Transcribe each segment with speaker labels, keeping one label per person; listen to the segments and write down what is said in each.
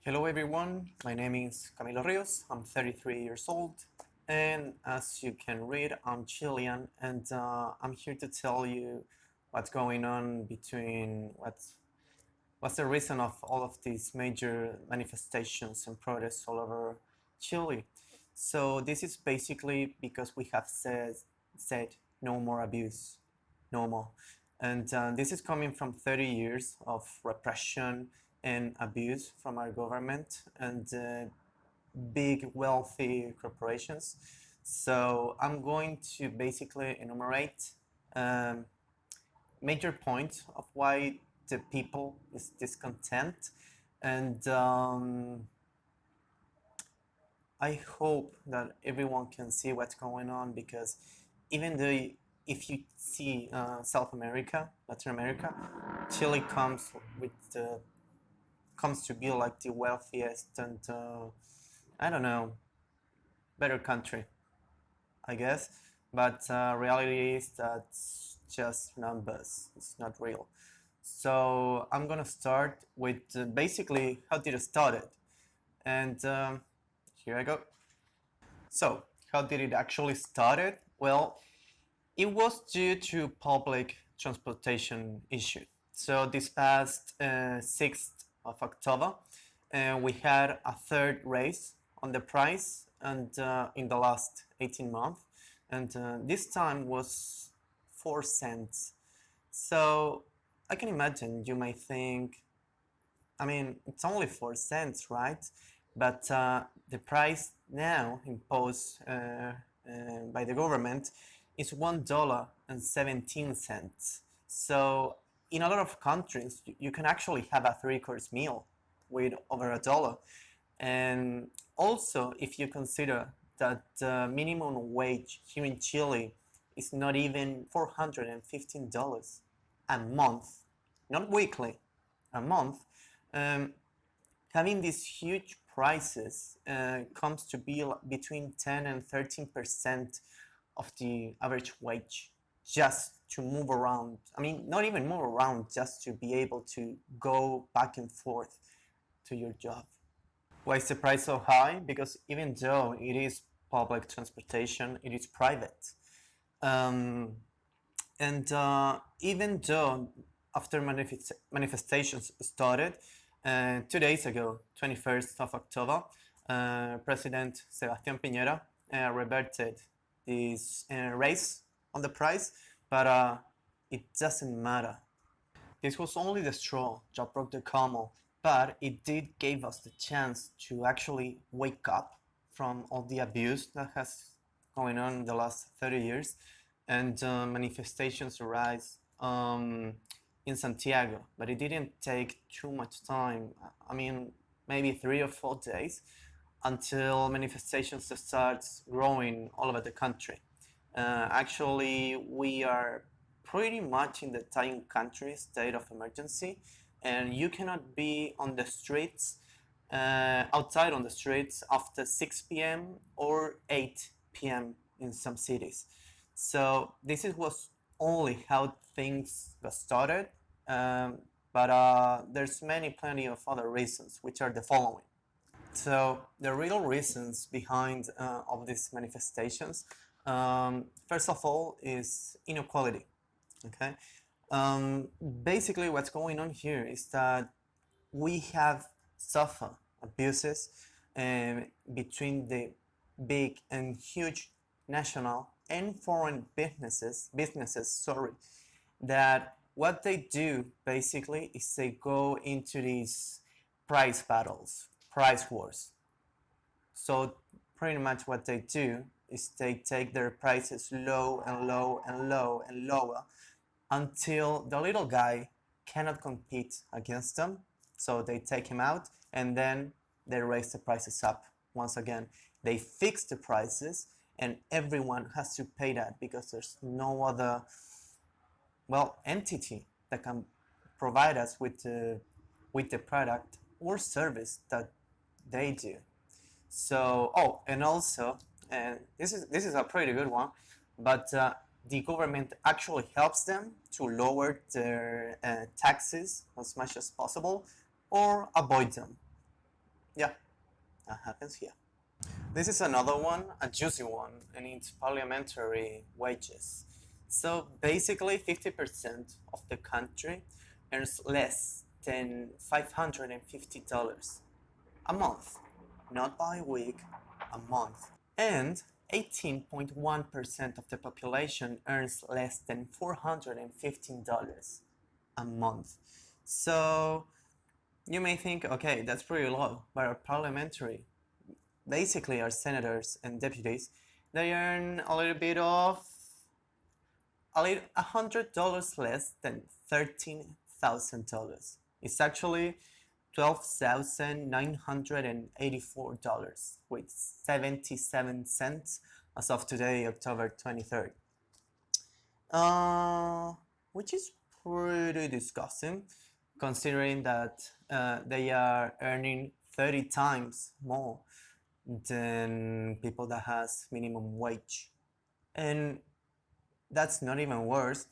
Speaker 1: Hello everyone, my name is Camilo Rios, I'm 33 years old, and as you can read, I'm Chilean, and I'm here to tell you what's going on between what's the reason of all of these major manifestations and protests all over Chile. So this is basically because we have said no more abuse, no more. And this is coming from 30 years of repression and abuse from our government and big wealthy corporations. So I'm going to basically enumerate um, major points of why the people is discontent, and I hope that everyone can see what's going on, because even though if you see South America, Latin America, Chile comes to be like the wealthiest and I don't know, better country, I guess. But reality is that it's just numbers. It's not real. So I'm gonna start with basically how did it started, and here I go. So how did it actually started? Well, it was due to public transportation issue. So this past 6th of October, we had a third raise on the price, and in the last 18 months, and this time was 4 cents. So I can imagine you may think, I mean, it's only 4 cents, right? But the price now imposed by the government is $1.17. So in a lot of countries, you can actually have a three-course meal with over a dollar. And also, if you consider that the minimum wage here in Chile is not even $415 a month, not weekly, a month, um, having these huge prices comes to be between 10 and 13% of the average wage just to move around. I mean, not even move around, just to be able to go back and forth to your job. Why is the price so high? Because even though it is public transportation, it is private. Um, and even though after manifestations started 2 days ago, 21st of October, President Sebastián Piñera reverted this raise on the price, but it doesn't matter. This was only the straw that broke the camel, but it did give us the chance to actually wake up from all the abuse that has going on in the last 30 years, and manifestations arise in Santiago, but it didn't take too much time. I mean, maybe 3 or 4 days until manifestations starts growing all over the country. Actually, we are pretty much in the entire country state of emergency, and you cannot be on the streets, outside on the streets after 6 p.m. or 8 p.m. in some cities. So this was only how things got started, but there's plenty of other reasons, which are the following. So the real reasons behind of these manifestations, first of all, is inequality. Okay, basically what's going on here is that we have suffered abuses between the big and huge national and foreign businesses, sorry, that what they do basically is they go into these price battles, price wars. So pretty much what they do is they take their prices low and low and low and lower until the little guy cannot compete against them. So they take him out, and then they raise the prices up once again. They fix the prices, and everyone has to pay that, because there's no other, well, entity that can provide us with the product or service that they do. So, oh, and also, and this is a pretty good one, but the government actually helps them to lower their taxes as much as possible or avoid them. Yeah, that happens here. This is another one, a juicy one, and it's parliamentary wages. So basically 50% of the country earns less than $550 a month, not by week, a month. And 18.1% of the population earns less than $415 a month. So you may think, okay, that's pretty low, but our parliamentary, basically our senators and deputies, they earn a little bit of $100 less than $13,000. It's actually $12,984 with 77 cents as of today, October 23rd. Which is pretty disgusting, considering that they are earning 30 times more than people that has minimum wage. And that's not even worse.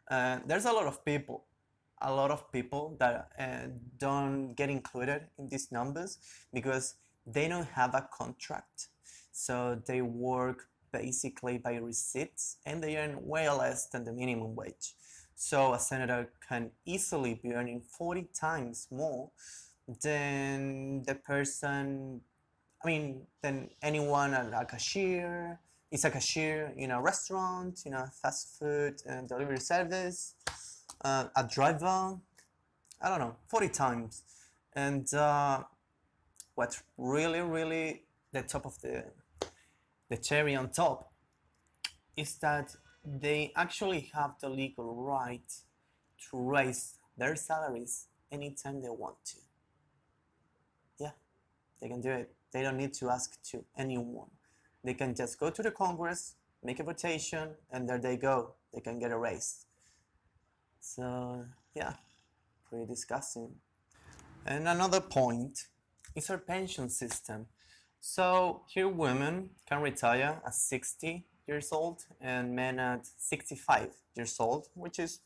Speaker 1: There's a lot of people that don't get included in these numbers because they don't have a contract. So they work basically by receipts and they earn way less than the minimum wage. So a senator can easily be earning 40 times more than the person, than anyone at a cashier. It's a cashier in a restaurant, in a fast food and delivery service, a driver, I don't know, 40 times. And what's really the top of the cherry on top is that they actually have the legal right to raise their salaries anytime they want to. Yeah, they can do it. They don't need to ask to anyone. They can just go to the Congress, make a votation, and there they go. They can get a raise. So yeah, pretty disgusting. And another point is our pension system. So here women can retire at 60 years old and men at 65 years old, which is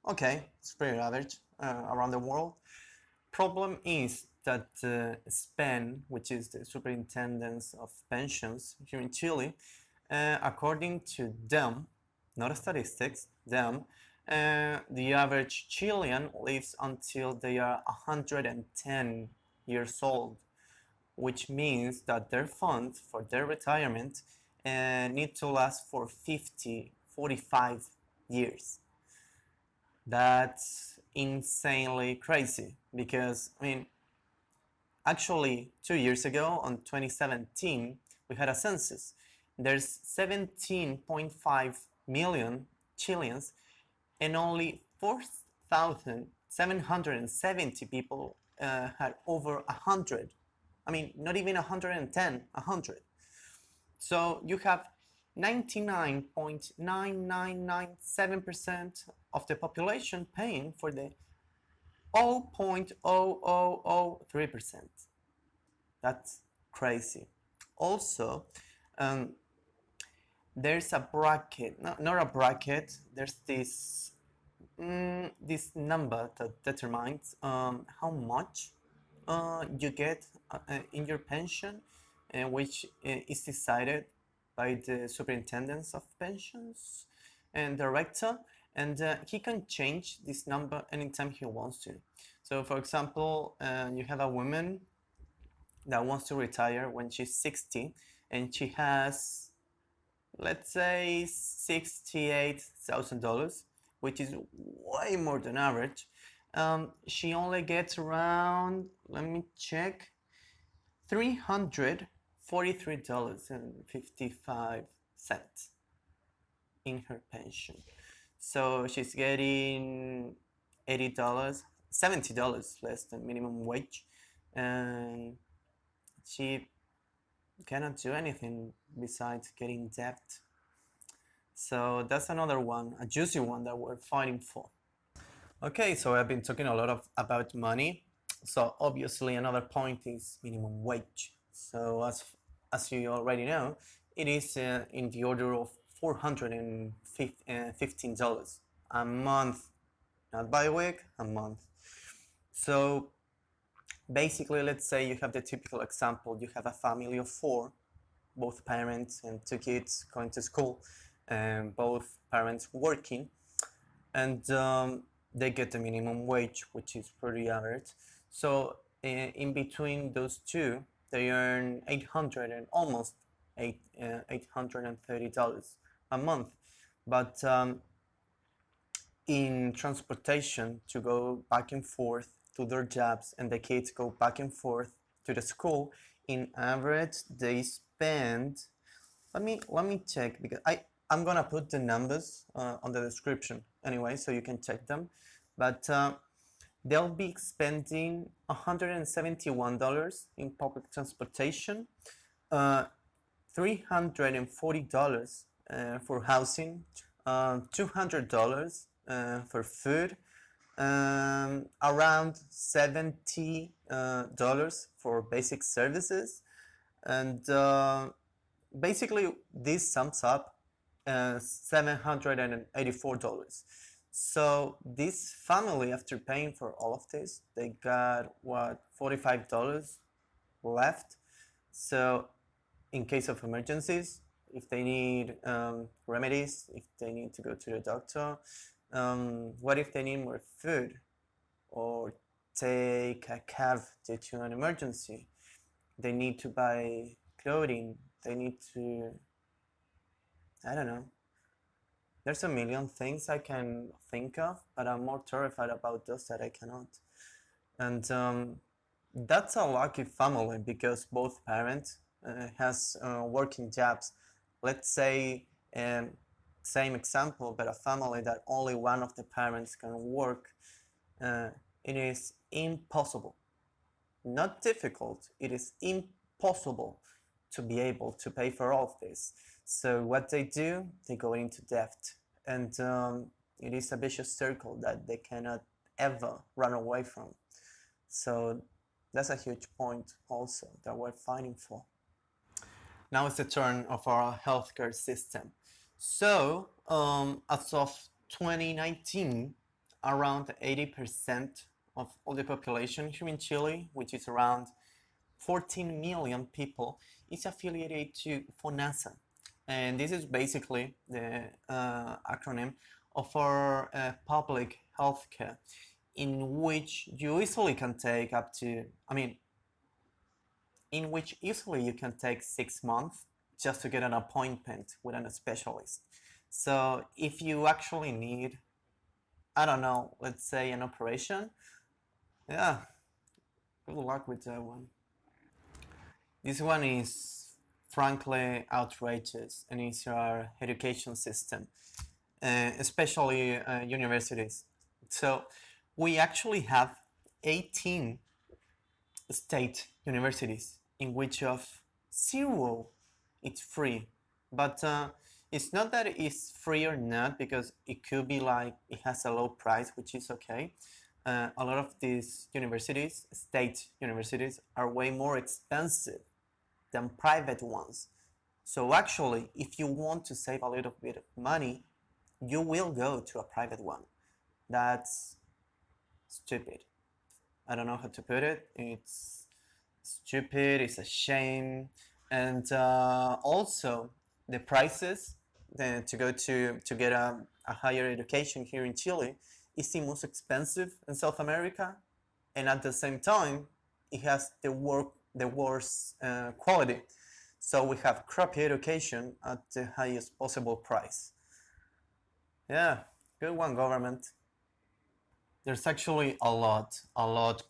Speaker 1: okay, it's pretty average around the world. Problem is that SPEN, which is the Superintendence of Pensions here in Chile, according to them, not statistics, them, the average Chilean lives until they are 110 years old, which means that their funds for their retirement need to last for 45 years. That's insanely crazy because, actually 2 years ago, on 2017, we had a census. There's 17.5 million Chileans and only 4,770 people had over 100. Not even 110, 100. So you have 99.9997% of the population paying for the 0.0003%. That's crazy. Also, there's a bracket, not a bracket, there's this number that determines how much you get in your pension, which is decided by the Superintendence of Pensions and Director, and he can change this number anytime he wants to. So for example, you have a woman that wants to retire when she's 60 and she has, let's say, $68,000, which is way more than average. She only gets around, let me check, $343.55 in her pension. So she's getting $80, $70 less than minimum wage, and she cannot do anything besides getting debt. So that's another one, a juicy one that we're fighting for. Okay, so I've been talking a lot about money. So obviously another point is minimum wage. So as you already know, it is in the order of $415 a month, not by week, a month. So Basically, let's say you have the typical example, you have a family of 4, both parents and 2 kids going to school, and both parents working, and they get the minimum wage, which is pretty average. So in between those two, they earn almost $830 a month. But in transportation to go back and forth to their jobs, and the kids go back and forth to the school, in average they spend, let me check, because I'm gonna put the numbers on the description anyway, so you can check them. But they'll be spending $171 in public transportation, $340 for housing, $200 for food, around $70 for basic services, and basically this sums up $784. So this family, after paying for all of this, they got what, $45 left. So in case of emergencies, if they need remedies, if they need to go to the doctor, what if they need more food, or take a cab due to an emergency, they need to buy clothing, they need to, I don't know, there's a million things I can think of, but I'm more terrified about those that I cannot. And that's a lucky family, because both parents has working jobs. Let's say, same example, but a family that only one of the parents can work, it is impossible, not difficult, it is impossible to be able to pay for all of this. So what they do, they go into debt, and it is a vicious circle that they cannot ever run away from. So that's a huge point also that we're fighting for. Now it's the turn of our healthcare system. So as of 2019, around 80% of all the population here in Chile, which is around 14 million people, is affiliated to FONASA. And this is basically the acronym of our public healthcare, in which you easily can take up to, in which easily you can take 6 months just to get an appointment with a specialist. So if you actually need, I don't know, let's say an operation, yeah, good luck with that one. This one is frankly outrageous, and it's our education system, especially universities. So we actually have 18 state universities, in which of 0 it's free. But it's not that it's free or not, because it could be like it has a low price, which is okay. A lot of these universities, state universities, are way more expensive than private ones. So actually, if you want to save a little bit of money, you will go to a private one. That's stupid. I don't know how to put it. It's stupid, it's a shame. And also the prices to go to get a higher education here in Chile is the most expensive in South America, and at the same time it has the worst quality. So we have crappy education at the highest possible price. Yeah, good one, government. There's actually a lot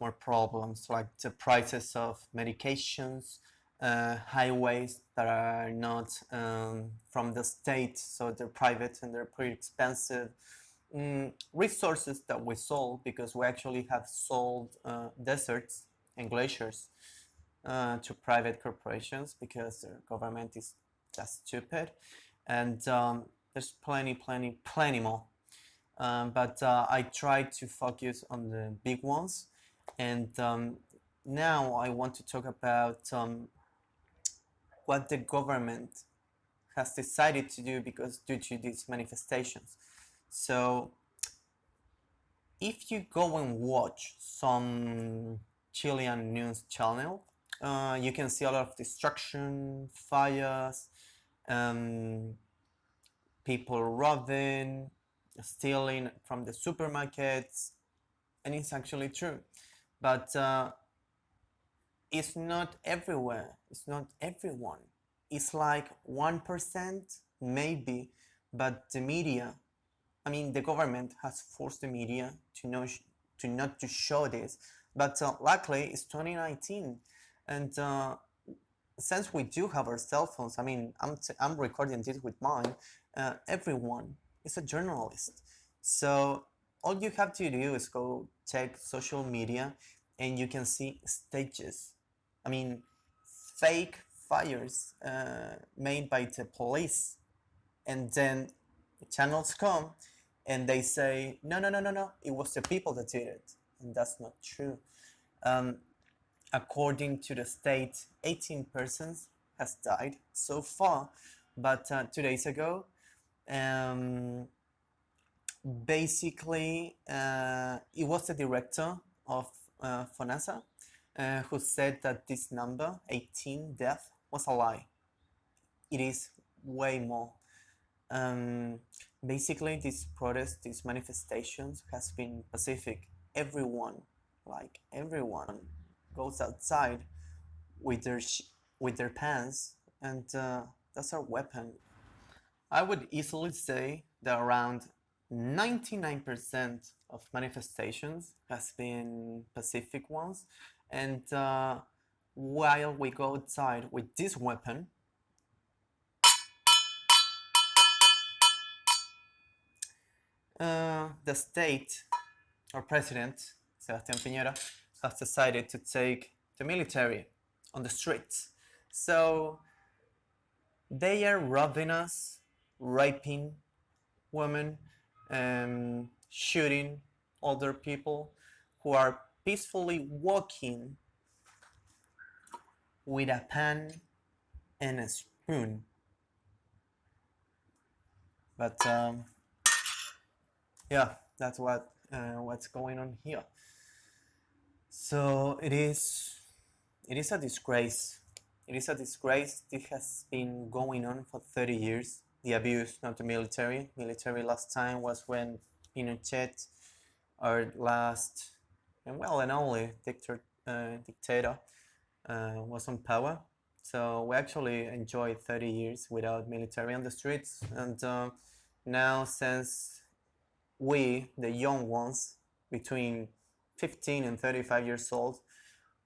Speaker 1: more problems, like the prices of medications, highways that are not from the state, so they're private and they're pretty expensive. Resources that we sold, because we actually have sold deserts and glaciers to private corporations, because the government is just stupid. And there's plenty more. But I try to focus on the big ones. And now I want to talk about what the government has decided to do due to these manifestations. So if you go and watch some Chilean news channel. You can see a lot of destruction, fires, people robbing, stealing from the supermarkets, and it's actually true. But it's not everywhere, it's not everyone. It's like 1%, maybe, but the media, I mean, the government has forced the media to not to show this. But luckily, it's 2019, and since we do have our cell phones, I mean, I'm recording this with mine. Everyone is a journalist, so all you have to do is go check social media, and you can see stages. I mean, fake fires made by the police, and then the channels come and they say, no, no, no, no, no, it was the people that did it, and that's not true. According to the state, 18 persons has died so far, but 2 days ago, basically, it was the director of FONASA who said that this number, 18 deaths, was a lie. It is way more. Basically, these protests, these manifestations has been pacific. Everyone, like everyone, goes outside with their pants, and that's our weapon. I would easily say that around 99% of manifestations has been pacific ones, and while we go outside with this weapon, the state, our president, Sebastián Piñera, has decided to take the military on the streets. So they are robbing us, raping women, shooting other people who are peacefully walking with a pan and a spoon. But yeah, that's what's going on here. So it is a disgrace. It is a disgrace. This has been going on for 30 years. The abuse, not the military. Military last time was when Pinochet, our last and only dictator, was on power. So we actually enjoyed 30 years without military on the streets, and now since we, the young ones, between 15 and 35 years old,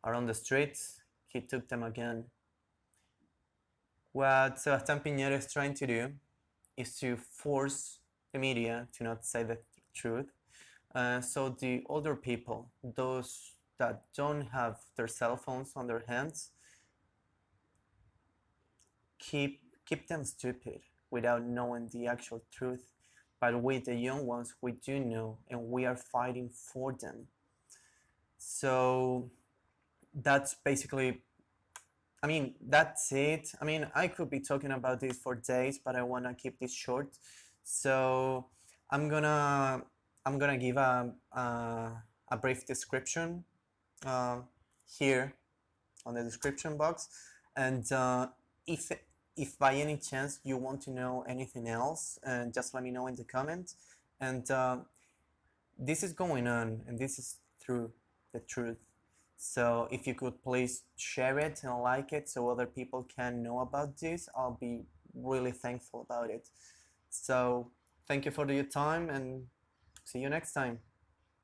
Speaker 1: are on the streets, he took them again. What Sebastián Piñera is trying to do is to force the media to not say the truth, so the older people, those that don't have their cell phones on their hands, keep them stupid without knowing the actual truth. But with the young ones, we do know, and we are fighting for them. So that's basically, I mean, that's it. I mean, I could be talking about this for days, but I want to keep this short. So I'm gonna give a brief description here on the description box, and if by any chance you want to know anything else, just let me know in the comments. And this is going on, and this is through the truth. So if you could please share it and like it so other people can know about this, I'll be really thankful about it. So thank you for your time, and see you next time.